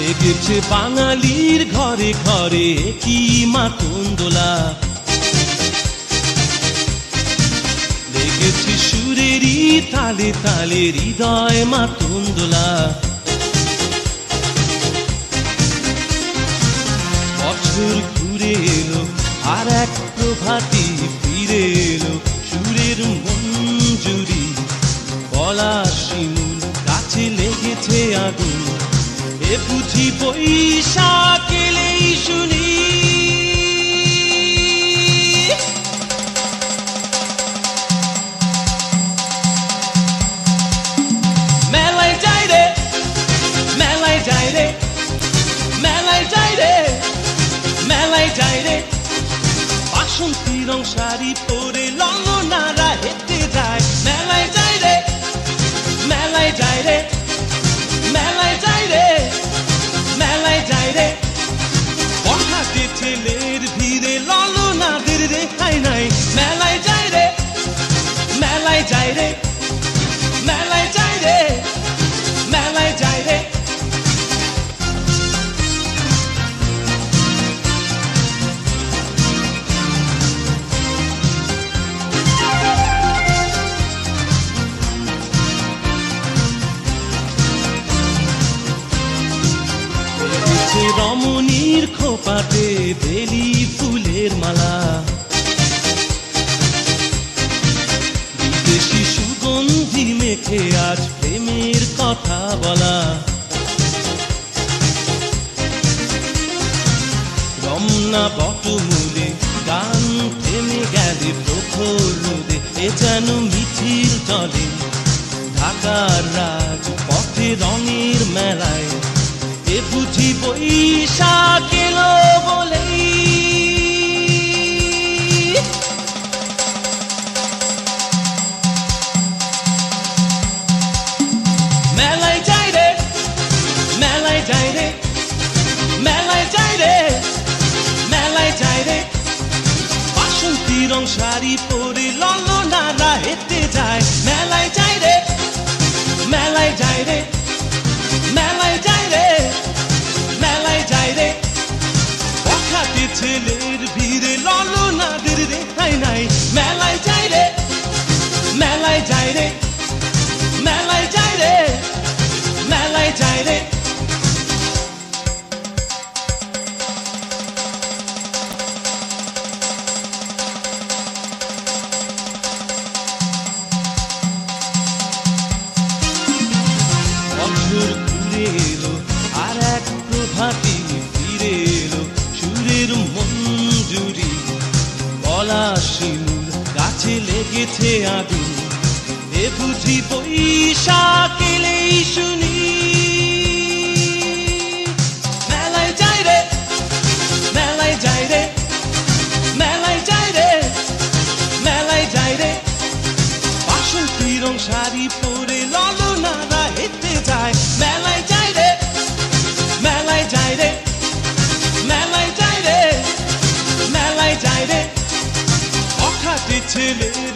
লেগেছে বাঙালির ঘরে ঘরে কি মাতঙ্গদোলা, লেগেছে সুরেরই তালে তালে হৃদয় মাতঙ্গদোলা। বছর ঘুরে এলো আর এক প্রভাতী ফিরে এলো, সুরের মঞ্জুরি পলাশ শিমুল গাছে লেগেছে আগুন, এ বুঝি বৈশাখ এলেই শুনি। মেলায় যাই রে, মেলায় যাই রে, মেলায় যাই রে, মেলায় যাই রে, বাসন্তী রং শাড়ি পরে ললনারা হেঁটে যায়। মেলায় যাই রে, মেলায় যাই রে, মেলায় যাই রে, মেলায় যাই রে, বখাটে ছেলের ভিড়ে ললনাদের রেহাই নাই। মেলায় যাই রে, মেলায় যাই রে, মেলায় যাই রে, মেলায় যাই রে। রমণীর খোপাতে বেলি ফুলের মালা, বিদেশি সুগন্ধি মেখে আজ প্রেমের কথা বলা। রমনা বটমূলে গান থেমে গেলে প্রখর রোদে, এ যেন মিছিল চলে ঢাকার রাজ পথে রঙের মেলায়, এ বুঝি বৈশাখ এলো বলেই। মেলায় যাই রে, মেলায় যাই রে, মেলায় যাই রে, মেলায় যাই রে, বাসন্তী রং শাড়ি পরে ললনারা হেঁটে যায়। মেলায় যাই রে, মেলায় যাই রে, মেলায় যাই রে, মেলায় যাই রে, বখাটে ছেলের ভিড়ে ললনাদের রেহাই নাই। মেলায় যাই রে, মেলায় যাই রে, মেলায় যাই রে, মেলায় যাই রে। বছর ঘুরে এলো আর এক প্রভাতী ফিরে এলো, সুরের মঞ্জুরি পলাশ শিমুল গাছে লেগেছে আগুন, এ বুঝি বৈশাখ এলেই শুনি। মেলায় যাই রে, মেলায় যাই রে, মেলায় যাই রে, মেলায় যাই রে, বাসন্তী রং শাড়ি পরে ললনারা হেঁটে যায়। মেলায় যাই রে, মেলায় যাই রে, মেলায় যাই রে, মেলায় যাই রে, বখাটে ছেলের